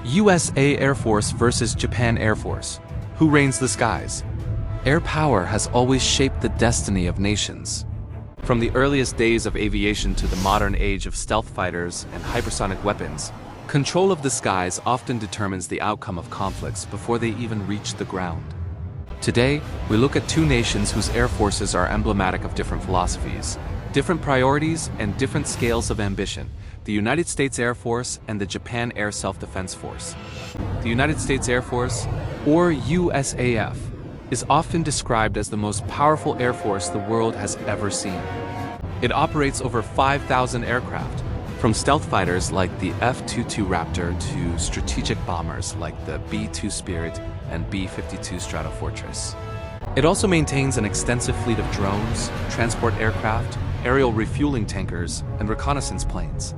USA Air Force versus Japan Air Force. Who reigns the skies? Air power has always shaped the destiny of nations. From the earliest days of aviation to the modern age of stealth fighters and hypersonic weapons, control of the skies often determines the outcome of conflicts before they even reach the ground. Today, we look at two nations whose air forces are emblematic of different philosophies, different priorities, and different scales of ambition: the United States Air Force and the Japan Air Self-Defense Force. The United States Air Force, or USAF, is often described as the most powerful air force the world has ever seen. It operates over 5,000 aircraft, from stealth fighters like the F-22 Raptor to strategic bombers like the B-2 Spirit and B-52 Stratofortress. It also maintains an extensive fleet of drones, transport aircraft, aerial refueling tankers, and reconnaissance planes.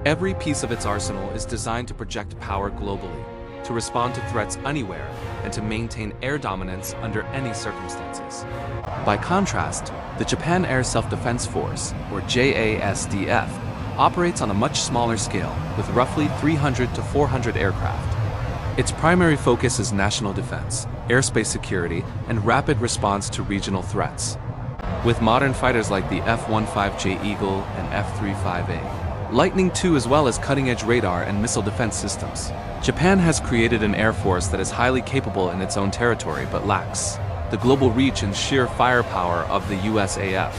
Every piece of its arsenal is designed to project power globally, to respond to threats anywhere, and to maintain air dominance under any circumstances. By contrast, the Japan Air Self-Defense Force, or JASDF, operates on a much smaller scale, with roughly 300 to 400 aircraft. Its primary focus is national defense, airspace security, and rapid response to regional threats. With modern fighters like the F-15J Eagle and F-35A, Lightning II, as well as cutting-edge radar and missile defense systems, Japan has created an air force that is highly capable in its own territory but lacks the global reach and sheer firepower of the USAF.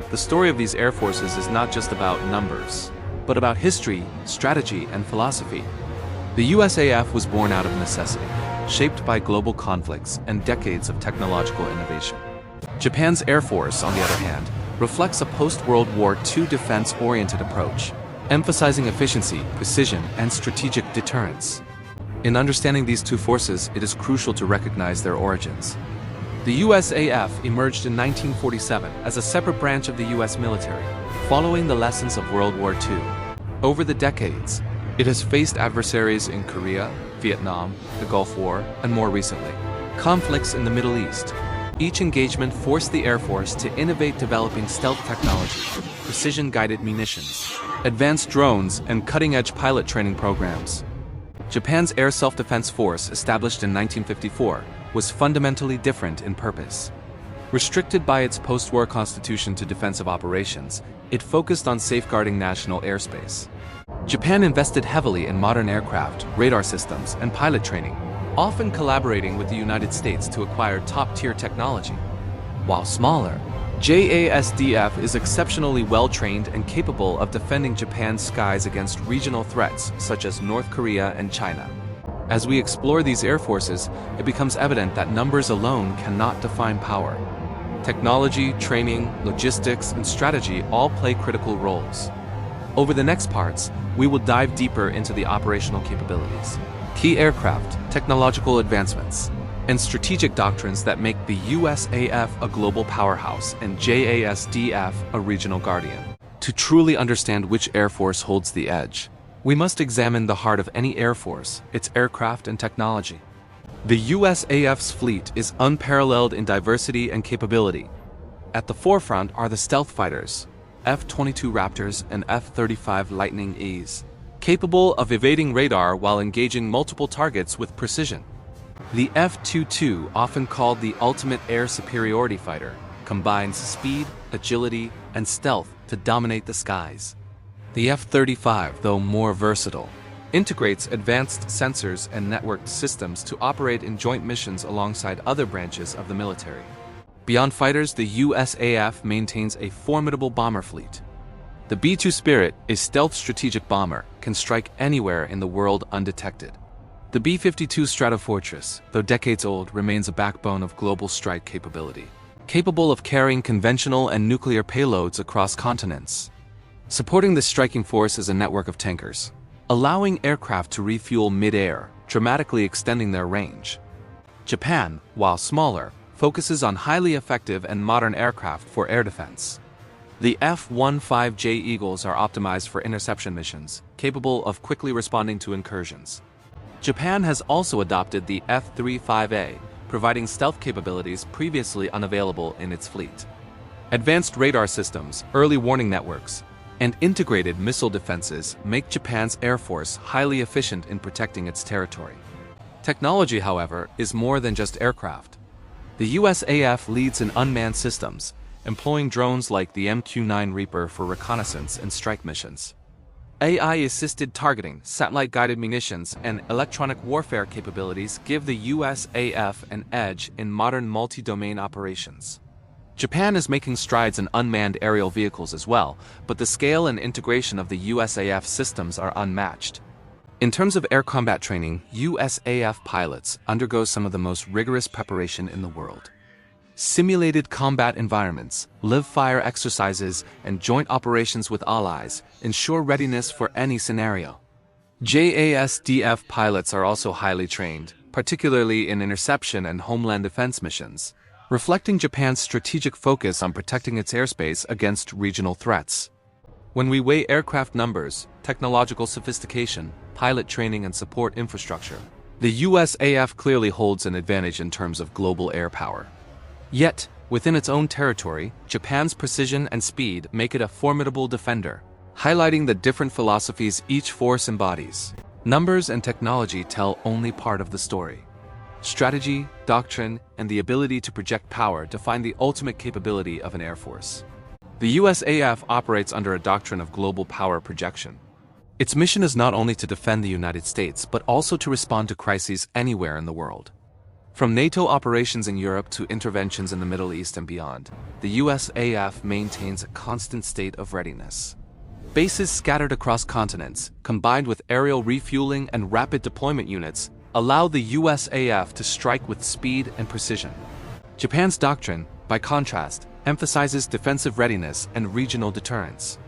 The story of these air forces is not just about numbers, but about history, strategy, and philosophy. The USAF was born out of necessity, shaped by global conflicts and decades of technological innovation. Japan's Air Force, on the other hand, reflects a post-World War II defense-oriented approach, emphasizing efficiency, precision, and strategic deterrence. In understanding these two forces, it is crucial to recognize their origins. The USAF emerged in 1947 as a separate branch of the U.S. military, following the lessons of World War II. Over the decades, it has faced adversaries in Korea, Vietnam, the Gulf War, and more recently, conflicts in the Middle East. Each engagement forced the Air Force to innovate, developing stealth technology, precision-guided munitions, advanced drones, and cutting-edge pilot training programs. Japan's Air Self-Defense Force, established in 1954, was fundamentally different in purpose. Restricted by its post-war constitution to defensive operations, it focused on safeguarding national airspace. Japan invested heavily in modern aircraft, radar systems, and pilot training, often collaborating with the United States to acquire top-tier technology. While smaller, JASDF is exceptionally well-trained and capable of defending Japan's skies against regional threats such as North Korea and China. As we explore these air forces, it becomes evident that numbers alone cannot define power. Technology, training, logistics, and strategy all play critical roles. Over the next parts, we will dive deeper into the operational capabilities, key aircraft, technological advancements, and strategic doctrines that make the USAF a global powerhouse and JASDF a regional guardian. To truly understand which air force holds the edge, we must examine the heart of any air force, its aircraft and technology. The USAF's fleet is unparalleled in diversity and capability. At the forefront are the stealth fighters, F-22 Raptors and F-35 Lightning E's, capable of evading radar while engaging multiple targets with precision. The F-22, often called the ultimate air superiority fighter, combines speed, agility, and stealth to dominate the skies. The F-35, though more versatile, integrates advanced sensors and networked systems to operate in joint missions alongside other branches of the military. Beyond fighters, the USAF maintains a formidable bomber fleet. The B-2 Spirit, a stealth strategic bomber, can strike anywhere in the world undetected. The B-52 Stratofortress, though decades old, remains a backbone of global strike capability, capable of carrying conventional and nuclear payloads across continents. Supporting this striking force is a network of tankers, allowing aircraft to refuel mid-air, dramatically extending their range. Japan, while smaller, focuses on highly effective and modern aircraft for air defense. The F-15J Eagles are optimized for interception missions, capable of quickly responding to incursions. Japan has also adopted the F-35A, providing stealth capabilities previously unavailable in its fleet. Advanced radar systems, early warning networks, and integrated missile defenses make Japan's Air Force highly efficient in protecting its territory. Technology, however, is more than just aircraft. The USAF leads in unmanned systems, employing drones like the MQ-9 Reaper for reconnaissance and strike missions. AI-assisted targeting, satellite-guided munitions, and electronic warfare capabilities give the USAF an edge in modern multi-domain operations. Japan is making strides in unmanned aerial vehicles as well, but the scale and integration of the USAF systems are unmatched. In terms of air combat training, USAF pilots undergo some of the most rigorous preparation in the world. Simulated combat environments, live-fire exercises, and joint operations with allies ensure readiness for any scenario. JASDF pilots are also highly trained, particularly in interception and homeland defense missions, reflecting Japan's strategic focus on protecting its airspace against regional threats. When we weigh aircraft numbers, technological sophistication, pilot training, and support infrastructure, the USAF clearly holds an advantage in terms of global air power. Yet, within its own territory, Japan's precision and speed make it a formidable defender, highlighting the different philosophies each force embodies. Numbers and technology tell only part of the story. Strategy, doctrine, and the ability to project power define the ultimate capability of an air force. The USAF operates under a doctrine of global power projection. Its mission is not only to defend the United States, but also to respond to crises anywhere in the world. From NATO operations in Europe to interventions in the Middle East and beyond, the USAF maintains a constant state of readiness. Bases scattered across continents, combined with aerial refueling and rapid deployment units, allow the USAF to strike with speed and precision. Japan's doctrine, by contrast, emphasizes defensive readiness and regional deterrence.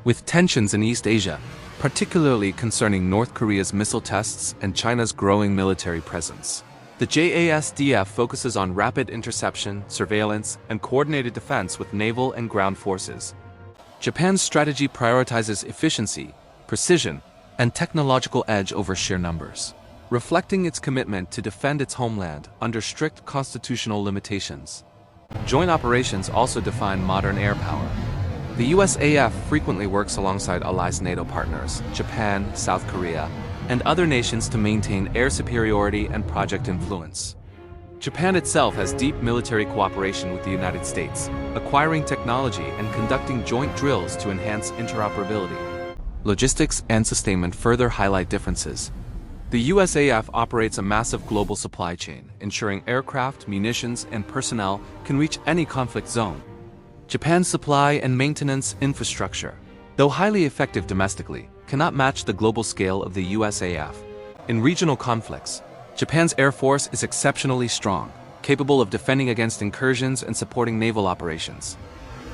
With tensions in East Asia, particularly concerning North Korea's missile tests and China's growing military presence, the JASDF focuses on rapid interception, surveillance, and coordinated defense with naval and ground forces. Japan's strategy prioritizes efficiency, precision, and technological edge over sheer numbers, reflecting its commitment to defend its homeland under strict constitutional limitations. Joint operations also define modern air power. The USAF frequently works alongside allies NATO partners, Japan, South Korea, and other nations to maintain air superiority and project influence. Japan itself has deep military cooperation with the United States, acquiring technology and conducting joint drills to enhance interoperability. Logistics and sustainment further highlight differences. The USAF operates a massive global supply chain, ensuring aircraft, munitions, and personnel can reach any conflict zone. Japan's supply and maintenance infrastructure, though highly effective domestically, cannot match the global scale of the USAF. In regional conflicts, Japan's Air Force is exceptionally strong, capable of defending against incursions and supporting naval operations.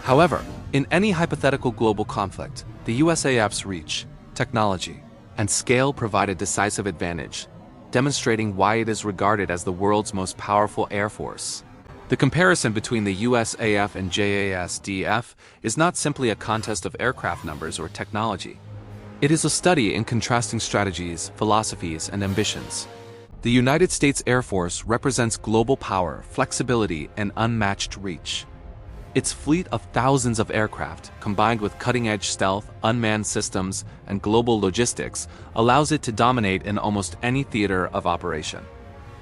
However, in any hypothetical global conflict, the USAF's reach, technology, and scale provide a decisive advantage, demonstrating why it is regarded as the world's most powerful air force. The comparison between the USAF and JASDF is not simply a contest of aircraft numbers or technology. It is a study in contrasting strategies, philosophies, and ambitions. The United States Air Force represents global power, flexibility, and unmatched reach. Its fleet of thousands of aircraft, combined with cutting-edge stealth, unmanned systems, and global logistics, allows it to dominate in almost any theater of operation.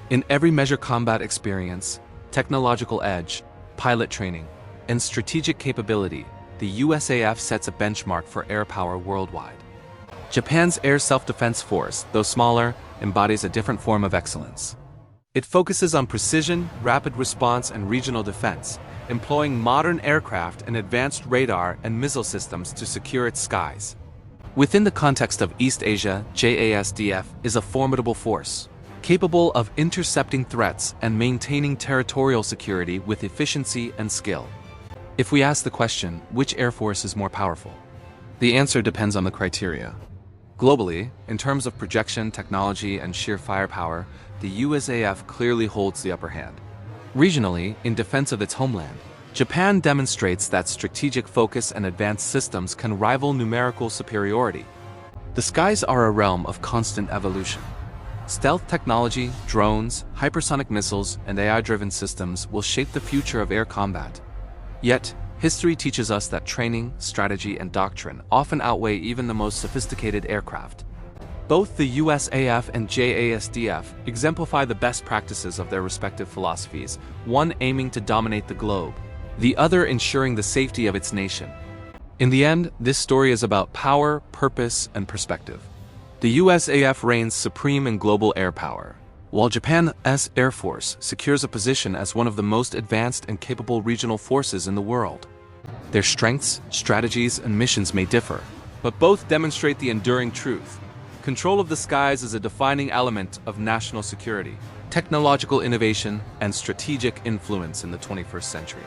In every measure, combat experience, technological edge, pilot training, and strategic capability, the USAF sets a benchmark for air power worldwide. Japan's Air Self-Defense Force, though smaller, embodies a different form of excellence. It focuses on precision, rapid response, and regional defense, employing modern aircraft and advanced radar and missile systems to secure its skies. Within the context of East Asia, JASDF is a formidable force, capable of intercepting threats and maintaining territorial security with efficiency and skill. If we ask the question, which air force is more powerful? The answer depends on the criteria. Globally, in terms of projection, technology, and sheer firepower, the USAF clearly holds the upper hand. Regionally, in defense of its homeland, Japan demonstrates that strategic focus and advanced systems can rival numerical superiority. The skies are a realm of constant evolution. Stealth technology, drones, hypersonic missiles, and AI-driven systems will shape the future of air combat. Yet, History teaches us that training, strategy, and doctrine often outweigh even the most sophisticated aircraft. Both the USAF and JASDF exemplify the best practices of their respective philosophies, one aiming to dominate the globe, the other ensuring the safety of its nation. In the end, this story is about power, purpose, and perspective. The USAF reigns supreme in global air power, while Japan's Air Force secures a position as one of the most advanced and capable regional forces in the world. Their strengths, strategies, and missions may differ, but both demonstrate the enduring truth. Control of the skies is a defining element of national security, technological innovation, and strategic influence in the 21st century.